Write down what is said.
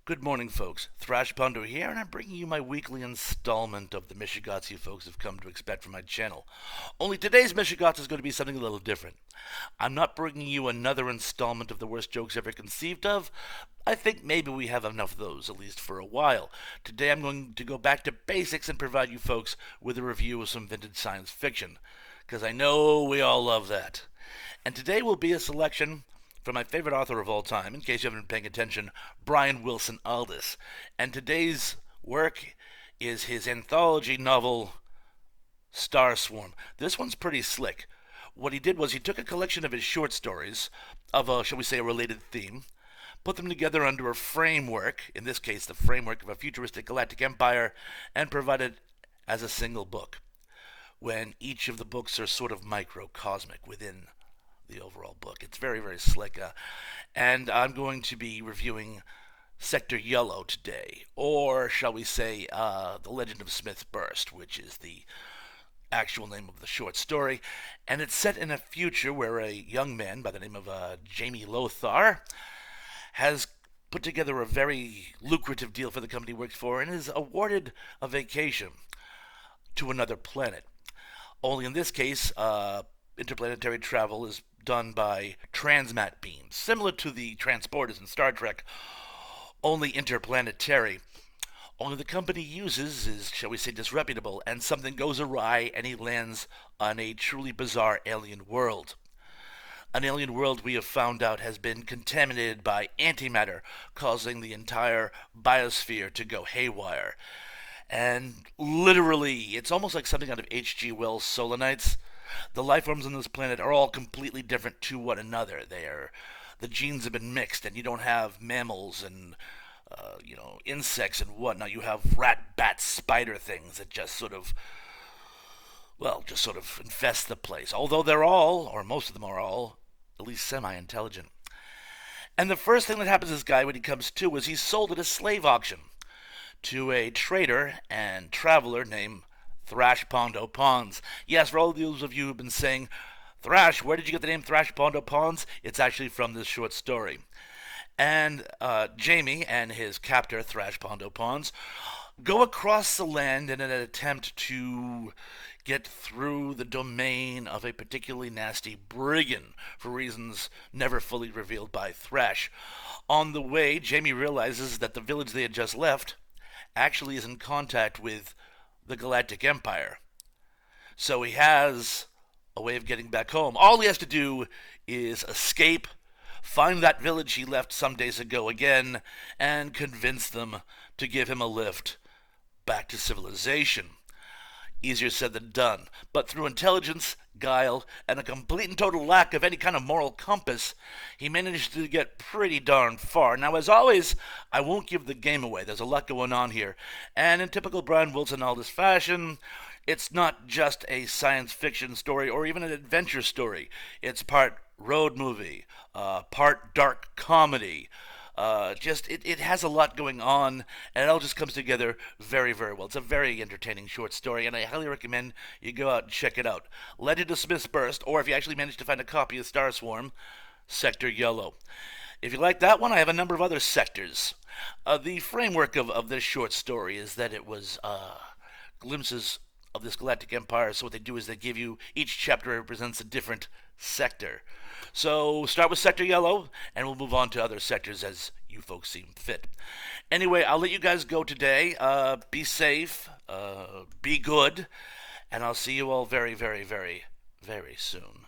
Good morning, folks. Thrash Pondo here, and I'm bringing you my weekly installment of the Mishigatsu you folks have come to expect from my channel. Only today's Mishigatsu is going to be something a little different. I'm not bringing you another installment of the worst jokes ever conceived of. I think maybe we have enough of those, at least for a while. Today I'm going to go back to basics and provide you folks with a review of some vintage science fiction, because I know we all love that. And today will be a selection from my favorite author of all time, in case you haven't been paying attention, Brian Wilson Aldiss. And today's work is his anthology novel, Starswarm. This one's pretty slick. What he did was he took a collection of his short stories of a, shall we say, a related theme, put them together under a framework, in this case the framework of a futuristic galactic empire, and provided as a single book, when each of the books are sort of microcosmic within the overall book. It's very, very slick. And I'm going to be reviewing Sector Yellow today, or shall we say, The Legend of Smith's Burst, which is the actual name of the short story. And it's set in a future where a young man by the name of Jamie Lothar has put together a very lucrative deal for the company he works for and is awarded a vacation to another planet. Only in this case, interplanetary travel is done by transmat beams, similar to the transporters in Star Trek, only interplanetary. Only the company he uses is, shall we say, disreputable, and something goes awry and he lands on a truly bizarre alien world. An alien world we have found out has been contaminated by antimatter, causing the entire biosphere to go haywire. And literally, it's almost like something out of H.G. Wells' Solonites. The life forms on this planet are all completely different to one another. The genes have been mixed, and you don't have mammals and insects and whatnot. You have rat, bat, spider things that just sort of infest the place. Although they're all, or most of them are all, at least semi-intelligent. And the first thing that happens to this guy when he comes to is he's sold at a slave auction to a trader and traveler named Thrash Pondo Pons. Yes, for all those of you who've been saying, Thrash, where did you get the name Thrash Pondo Pons? It's actually from this short story. And Jamie and his captor, Thrash Pondo Pons, go across the land in an attempt to get through the domain of a particularly nasty brigand, for reasons never fully revealed by Thrash. On the way, Jamie realizes that the village they had just left actually is in contact with the Galactic Empire. So he has a way of getting back home. All he has to do is escape, find that village he left some days ago again, and convince them to give him a lift back to civilization. Easier said than done, but through intelligence, guile, and a complete and total lack of any kind of moral compass, he managed to get pretty darn far. Now, as always, I won't give the game away. There's a lot going on here. And in typical Brian Wilson Aldiss fashion, it's not just a science fiction story or even an adventure story. It's part road movie, part dark comedy. It has a lot going on, and it all just comes together very, very well. It's a very entertaining short story, and I highly recommend you go out and check it out. Legend of Smith's Burst, or if you actually manage to find a copy of Starswarm, Sector Yellow. If you like that one, I have a number of other sectors. The framework of this short story is that it was glimpses of this galactic empire. So what they do is they give you, each chapter represents a different sector. So start with Sector Yellow, and we'll move on to other sectors as you folks seem fit. Anyway, I'll let you guys go today. Be safe, be good, and I'll see you all very, very, very, very soon.